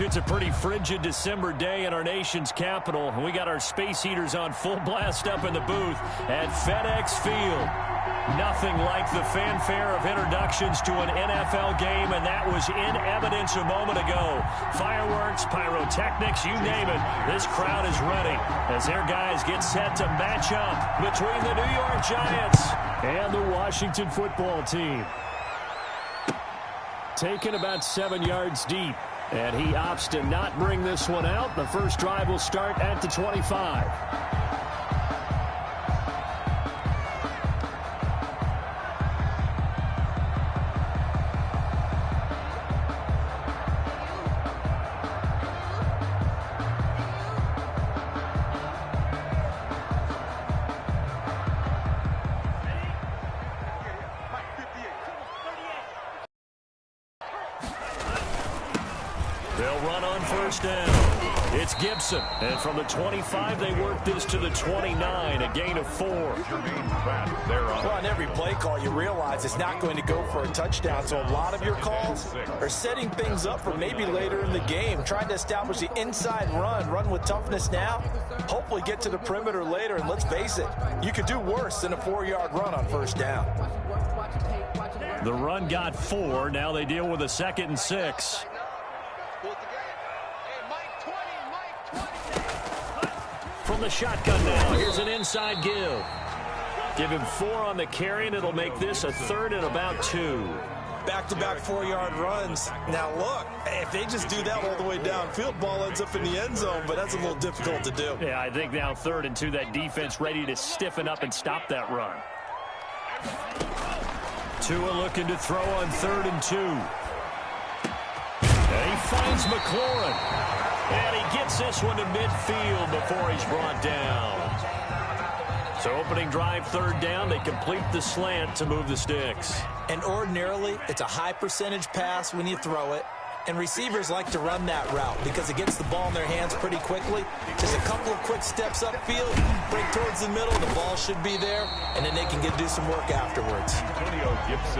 It's a pretty frigid December day in our nation's capital. We got our space heaters on full blast up in the booth at FedEx Field. Nothing like the fanfare of introductions to an NFL game, and that was in evidence a moment ago. Fireworks, pyrotechnics, you name it. This crowd is ready as their guys get set to match up between the New York Giants and the Washington football team. Taken about 7 yards deep. And he opts to not bring this one out. The first drive will start at the 25. They'll run on first down. It's Gibson. And from the 25, they work this to the 29, a gain of 4. Well, on every play call, you realize it's not going to go for a touchdown. So a lot of your calls are setting things up for maybe later in the game, trying to establish the inside run with toughness now, hopefully get to the perimeter later. And let's face it, you could do worse than a 4-yard run on first down. The run got 4. Now they deal with a 2nd and 6. From the shotgun now, here's an inside give. Give him 4 on the carry, and it'll make this a 3rd and about 2. Back-to-back 4-yard runs. Now, look, if they just do that all the way downfield, ball ends up in the end zone, but that's a little difficult to do. Yeah, I think now 3rd and 2, that defense ready to stiffen up and stop that run. Tua looking to throw on 3rd and 2. And he finds McLaurin. And he gets this one to midfield before he's brought down. So opening drive, 3rd down. They complete the slant to move the sticks. And ordinarily, it's a high percentage pass when you throw it. And receivers like to run that route because it gets the ball in their hands pretty quickly. Just a couple of quick steps upfield, break towards the middle, the ball should be there, and then they can do some work afterwards.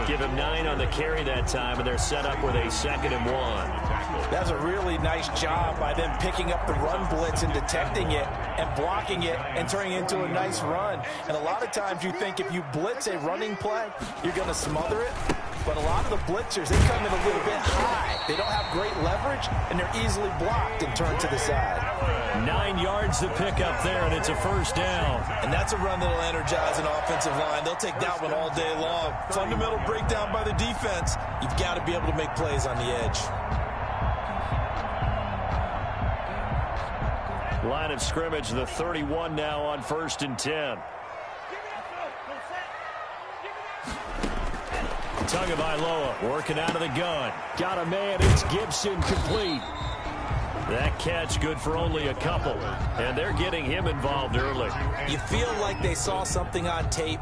Give him 9 on the carry that time, and they're set up with a 2nd and 1. That's a really nice job by them picking up the run blitz and detecting it and blocking it and turning it into a nice run. And a lot of times you think if you blitz a running play, you're going to smother it. But a lot of the blitzers, they come in a little bit high. They don't have great leverage, and they're easily blocked and turned to the side. 9 yards to pick up there, and it's a 1st down. And that's a run that'll energize an offensive line. They'll take that one all day long. Fundamental breakdown by the defense. You've got to be able to make plays on the edge. Line of scrimmage, the 31 now on 1st and 10. Tagovailoa working out of the gun. Got a man. It's Gibson complete. That catch good for only a couple. And they're getting him involved early. You feel like they saw something on tape,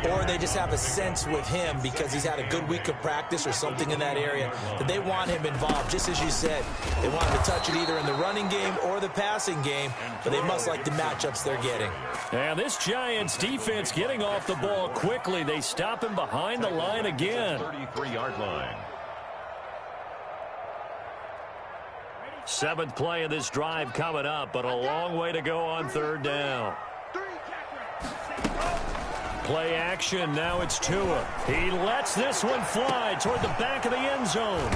or they just have a sense with him because he's had a good week of practice or something in that area that they want him involved. Just as you said, they want him to touch it either in the running game or the passing game, but they must like the matchups they're getting. And this Giants defense getting off the ball quickly. They stop him behind the line again. 33-yard line. 7th play of this drive coming up, but a long way to go on 3rd down. Play action. Now it's Tua. He lets this one fly toward the back of the end zone.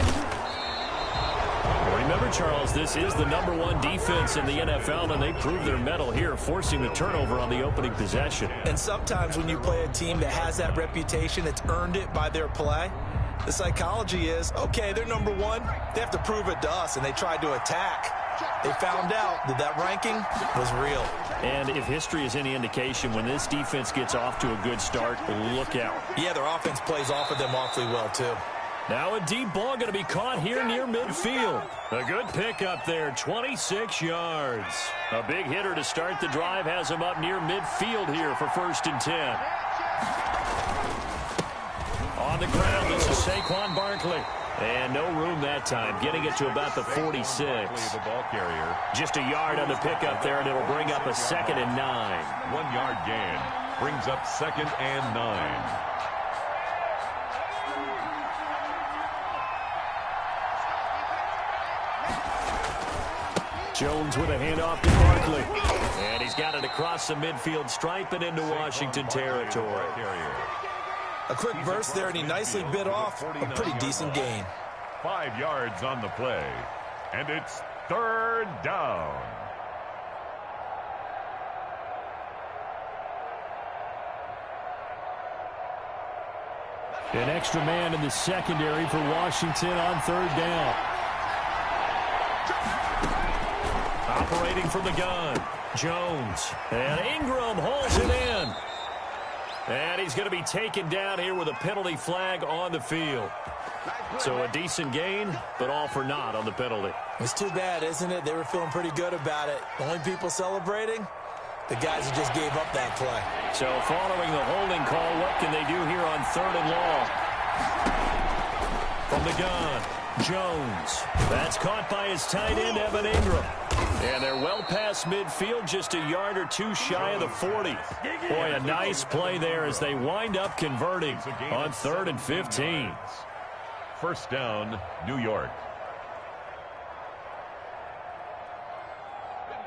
Remember, Charles, this is the #1 defense in the NFL, and they prove their mettle here, forcing the turnover on the opening possession. And sometimes when you play a team that has that reputation, it's earned it by their play. The psychology is, okay, they're #1. They have to prove it to us, and they tried to attack. They found out that that ranking was real. And if history is any indication, when this defense gets off to a good start, look out. Yeah, their offense plays off of them awfully well, too. Now a deep ball going to be caught here near midfield. A good pickup there, 26 yards. A big hitter to start the drive has him up near midfield here for 1st and 10. On the ground, this is Saquon Barkley. And no room that time, getting it to about the 46. The ball carrier. Just a yard on the pickup there, and it'll bring up a 2nd and 9. 1-yard gain brings up 2nd and 9. Jones with a handoff to Barkley. And he's got it across the midfield stripe and into Washington territory. A quick burst there, and he nicely bit off a pretty decent gain. 5 yards on the play. And it's 3rd down. An extra man in the secondary for Washington on 3rd down. Operating from the gun, Jones. And Ingram hauls it in. And he's going to be taken down here with a penalty flag on the field. So a decent gain, but all for naught on the penalty. It's too bad, isn't it? They were feeling pretty good about it. The only people celebrating, the guys who just gave up that play. So following the holding call, what can they do here on 3rd and long? From the gun, Jones. That's caught by his tight end, Evan Ingram. And they're well past midfield, just a yard or two shy of the 40. Boy, a nice play there as they wind up converting on 3rd and 15. 1st down, New York.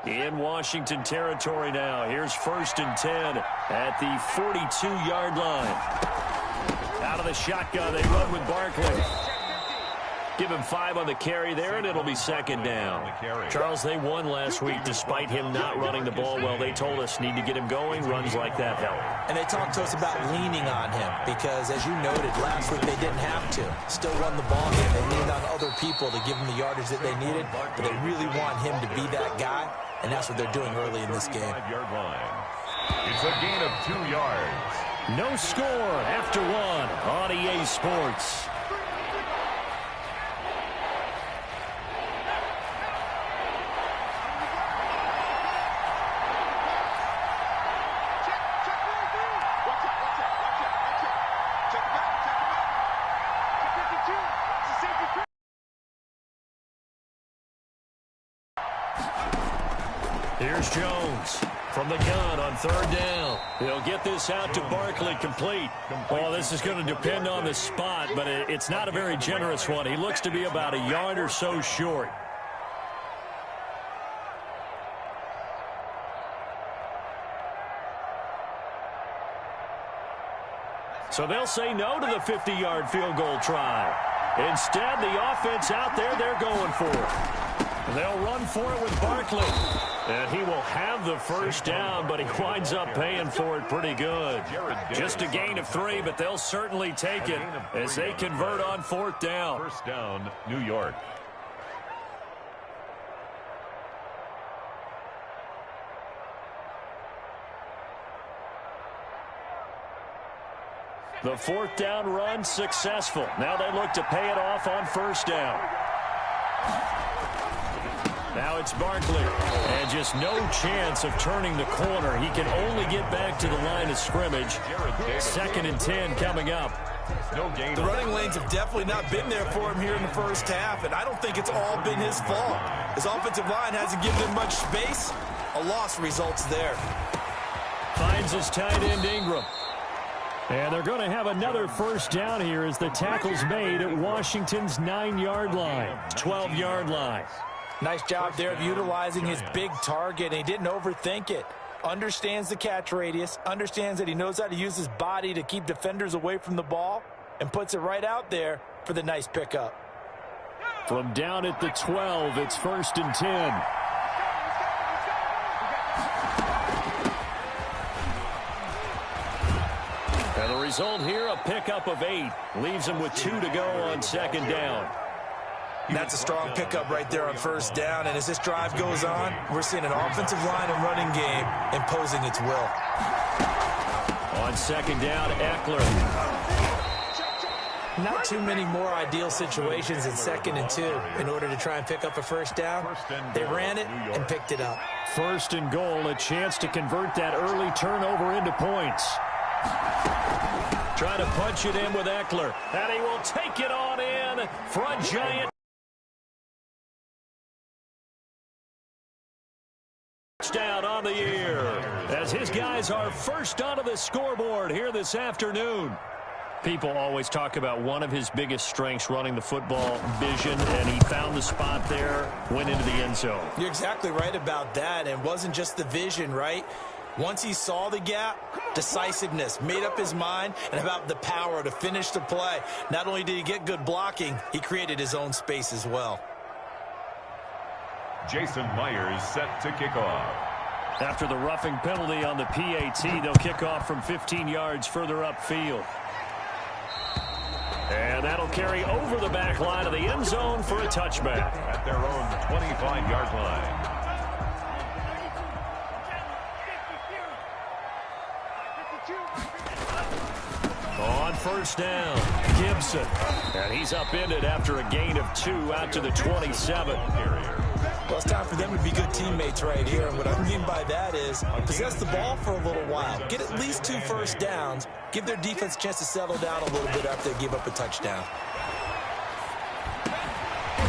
In Washington territory now. Here's 1st and 10 at the 42-yard line. Out of the shotgun, they run with Barkley. Give him 5 on the carry there, and it'll be 2nd down. Charles, they won last week despite him not running the ball well. They told us need to get him going. Runs like that help. And they talked to us about leaning on him because, as you noted, last week they didn't have to. Still won the ball game. They leaned on other people to give them the yardage that they needed, but they really want him to be that guy, and that's what they're doing early in this game. 5-yard line. It's a gain of 2 yards. No score after 1 on EA Sports. Here's Jones from the gun on 3rd down. He'll get this out to Barkley, complete. Well, this is going to depend on the spot, but it's not a very generous one. He looks to be about a yard or so short. So they'll say no to the 50-yard field goal try. Instead, the offense out there, they're going for it. They'll run for it with Barkley. And he will have the 1st down, but he winds up paying for it pretty good. Just a gain of 3, but they'll certainly take it as they convert on 4th down. 1st down, New York. The 4th down run successful. Now they look to pay it off on 1st down. Now it's Barkley, and just no chance of turning the corner. He can only get back to the line of scrimmage. 2nd and 10 coming up. The running lanes have definitely not been there for him here in the 1st half, and I don't think it's all been his fault. His offensive line hasn't given him much space. A loss results there. Finds his tight end, Ingram. And they're going to have another 1st down here as the tackle's made at Washington's 9-yard line, 12-yard line. Nice job there of utilizing his big target. He didn't overthink it. Understands the catch radius, understands that he knows how to use his body to keep defenders away from the ball, and puts it right out there for the nice pickup. From down at the 12, it's 1st and 10. And the result here, a pickup of 8. Leaves him with 2 to go on 2nd down. That's a strong pickup right there on 1st down, and as this drive goes on, we're seeing an offensive line and running game imposing its will. On 2nd down, Eckler. Not too many more ideal situations in 2nd and 2 in order to try and pick up a 1st down. They ran it and picked it up. 1st and goal, a chance to convert that early turnover into points. Trying to punch it in with Eckler, and he will take it on in for a giant touchdown on the year as his guys are first onto the scoreboard here this afternoon. People always talk about one of his biggest strengths running the football, vision, and he found the spot there, went into the end zone. You're exactly right about that, and it wasn't just the vision, right? Once he saw the gap, decisiveness, made up his mind, and about the power to finish the play. Not only did he get good blocking, he created his own space as well. Jason Myers set to kick off. After the roughing penalty on the PAT, they'll kick off from 15 yards further upfield. And that'll carry over the back line of the end zone for a touchback. At their own 25-yard line. On first down, Gibson. And he's upended after a gain of 2 out to the 27. Well, it's time for them to be good teammates right here. And what I mean by that is possess the ball for a little while. Get at least 2 first downs. Give their defense a chance to settle down a little bit after they give up a touchdown.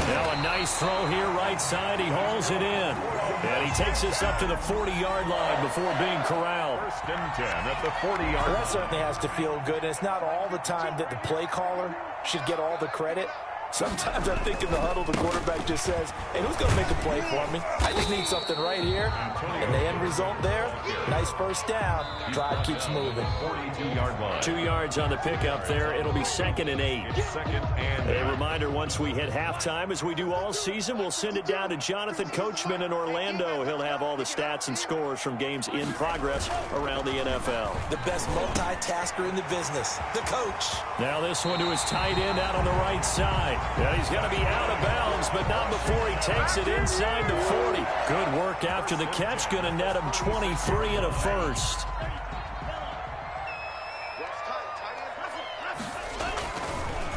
Now a nice throw here right side. He hauls it in. And he takes us up to the 40-yard line before being corralled. First and 10 at the 40-yard line. Well, that certainly has to feel good. And it's not all the time that the play caller should get all the credit. Sometimes I think in the huddle, the quarterback just says, hey, who's going to make a play for me? I just need something right here. And the end result there, nice first down. Drive keeps moving. 42-yard line. 2 yards on the pickup there. It'll be 2nd and 8. Second and 8. A reminder, once we hit halftime, as we do all season, we'll send it down to Jonathan Coachman in Orlando. He'll have all the stats and scores from games in progress around the NFL. The best multitasker in the business, the coach. Now this one to his tight end out on the right side. Yeah, he's going to be out of bounds, but not before he takes it inside the 40. Good work after the catch. Going to net him 23 and a first.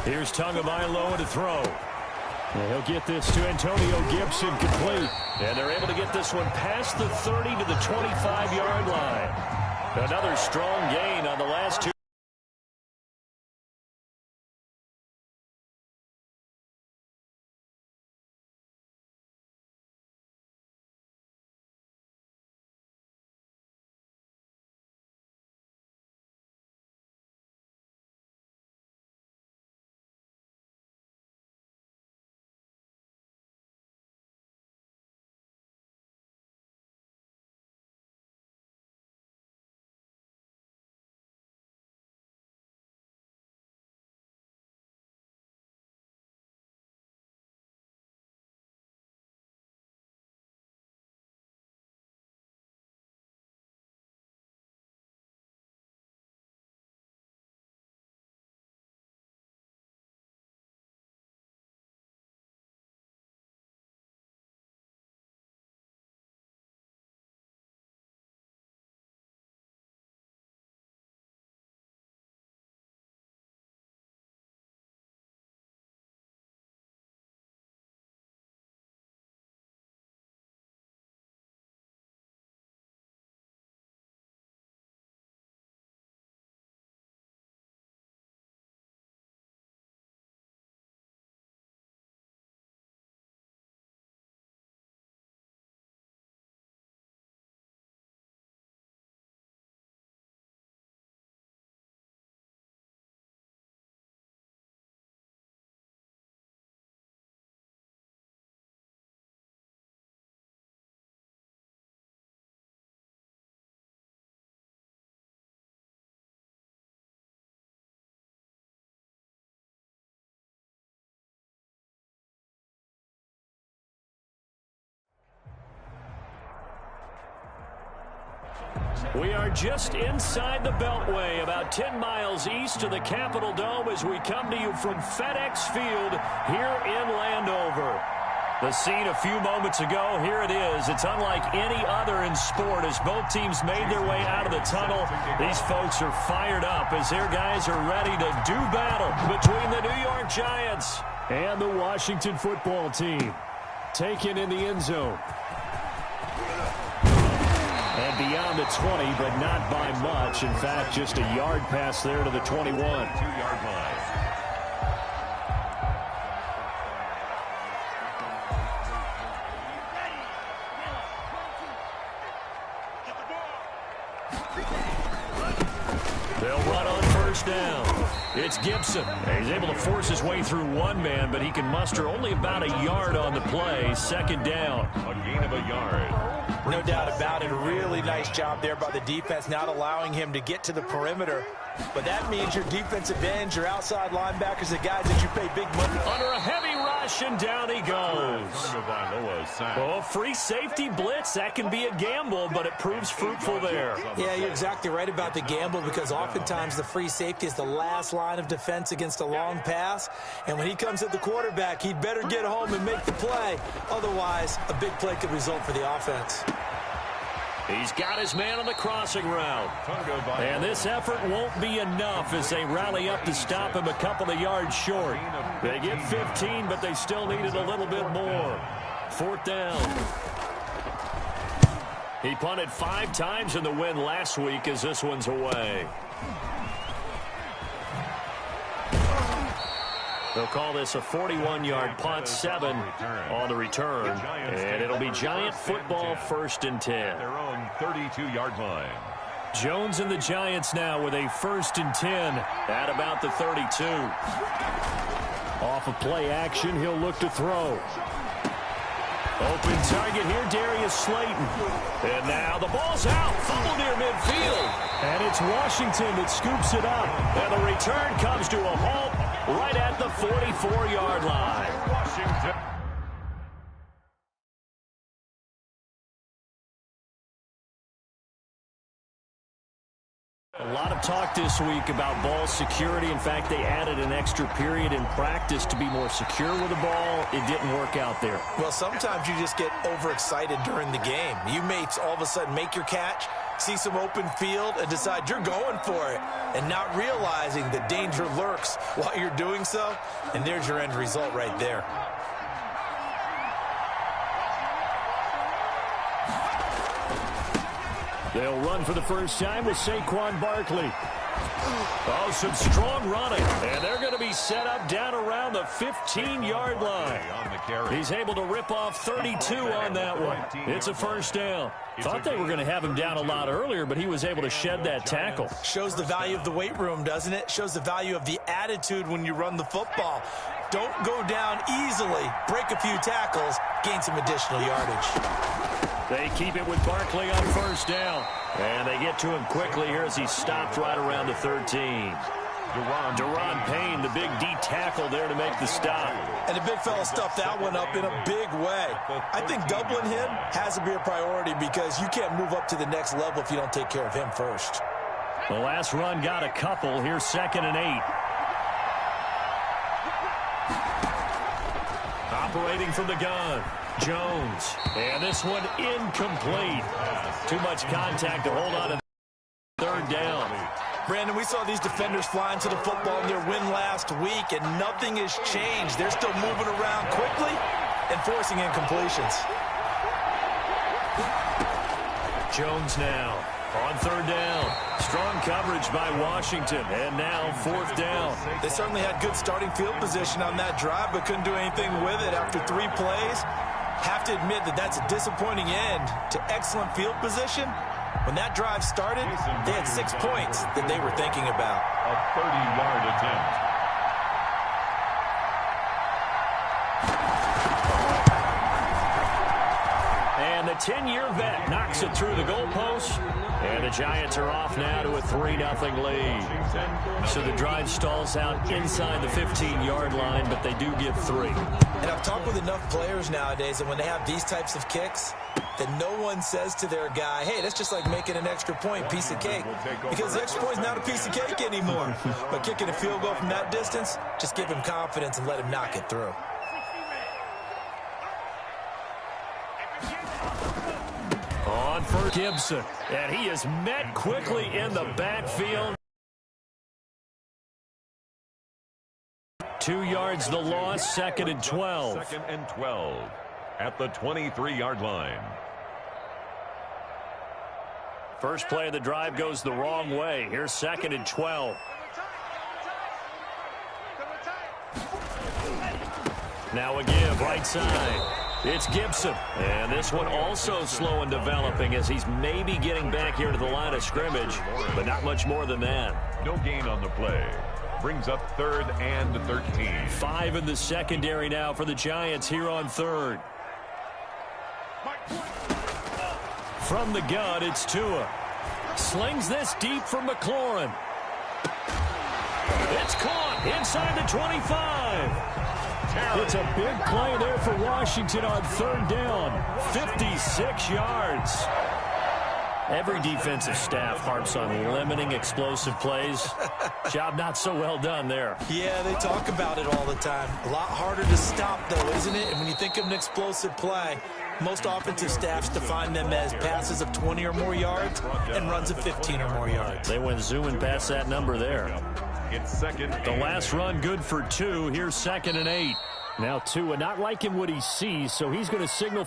Here's Tagovailoa to throw. And he'll get this to Antonio Gibson complete. And they're able to get this one past the 30 to the 25-yard line. Another strong gain on the last 2. We are just inside the Beltway, about 10 miles east of the Capitol Dome as we come to you from FedEx Field here in Landover. The scene a few moments ago, here it is. It's unlike any other in sport as both teams made their way out of the tunnel. These folks are fired up as their guys are ready to do battle between the New York Giants and the Washington football team. Taken in the end zone. And beyond the 20, but not by much. In fact, just a yard pass there to the 21. 2-yard line. They'll run on first down. It's Gibson. He's able to force his way through one man, but he can muster only about a yard on the play. Second down. A gain of a yard. No doubt about it. A really nice job there by the defense, not allowing him to get to the perimeter. But that means your defensive ends, your outside linebackers, the guys that you pay big money on. Under a heavy rush, and down he goes. Oh, free safety blitz. That can be a gamble, but it proves fruitful there. Yeah, you're exactly right about the gamble, because oftentimes the free safety is the last line of defense against a long pass. And when he comes at the quarterback, he'd better get home and make the play. Otherwise, a big play could result for the offense. He's got his man on the crossing route. And this effort won't be enough as they rally up to stop him a couple of yards short. They get 15, but they still needed a little bit more. Fourth down. He punted 5 times in the win last week as this one's away. They'll call this a 41-yard punt, 7 on the return. And it'll be Giant football, 1st and 10. Their own 32-yard line. Jones and the Giants now with a 1st and 10 at about the 32. Off of play action, he'll look to throw. Open target here, Darius Slayton. And now the ball's out. Fumble near midfield. And it's Washington that scoops it up. And the return comes to a halt right at the 44-yard line. Washington. A lot of talk this week about ball security. In fact, they added an extra period in practice to be more secure with the ball. It didn't work out there. Well, sometimes you just get overexcited during the game. You may all of a sudden make your catch, see some open field, and decide you're going for it, and not realizing the danger lurks while you're doing so. And there's your end result right there. They'll run for the first time with Saquon Barkley. Oh, some strong running. And they're going to be set up down around the 15-yard line. He's able to rip off 32 on that one. It's a first down. Thought they were going to have him down a lot earlier, but he was able to shed that tackle. Shows the value of the weight room, doesn't it? Shows the value of the attitude when you run the football. Don't go down easily. Break a few tackles. Gain some additional yardage. They keep it with Barkley on first down. And they get to him quickly here as he stopped right around the 13. Deron Payne, the big D tackle there to make the stop. And the big fella stuffed that one up in a big way. I think doubling him has to be a priority, because you can't move up to the next level if you don't take care of him first. The last run got a couple. Here's 2nd and 8. Operating from the gun, Jones. And this one incomplete. Too much contact to hold on to 3rd down. Brandon, we saw these defenders flying to the football in their win last week, and nothing has changed. They're still moving around quickly and forcing incompletions. Jones now on 3rd down. Strong coverage by Washington, and now 4th down. They certainly had good starting field position on that drive, but couldn't do anything with it after 3 plays. Have to admit that that's a disappointing end to excellent field position. When that drive started, they had 6 points that they were thinking about. A 30-yard attempt. And the 10-year vet knocks it through the goalpost. And the Giants are off now to a 3-0 lead. So the drive stalls out inside the 15-yard line, but they do get 3. And I've talked with enough players nowadays, and when they have these types of kicks, that no one says to their guy, hey, that's just like making an extra point, piece of cake. Because the extra point is not a piece of cake anymore. But kicking a field goal from that distance, just give him confidence and let him knock it through. On for Gibson, and he is met quickly in the backfield. 2 yards the loss, 2nd and 12. 2nd and 12 at the 23-yard line. First play of the drive goes the wrong way. Here's 2nd and 12. Now a give, right side. It's Gibson. And this one also slow and developing as he's maybe getting back here to the line of scrimmage, but not much more than that. No gain on the play. Brings up 3rd and 13. 5 in the secondary now for the Giants here on 3rd. From the gun, it's Tua. Slings this deep from McLaurin. It's caught inside the 25. It's a big play there for Washington on 3rd down. 56 yards. Every defensive staff harps on limiting explosive plays. Job not so well done there. Yeah, they talk about it all the time. A lot harder to stop, though, isn't it? And when you think of an explosive play, most offensive staffs define them as passes of 20 or more yards and runs of 15 or more yards. They went zooming past that number there. It's 2nd. The last run good for 2. Here's 2nd and 8. Now Tua not liking what he sees, so he's going to signal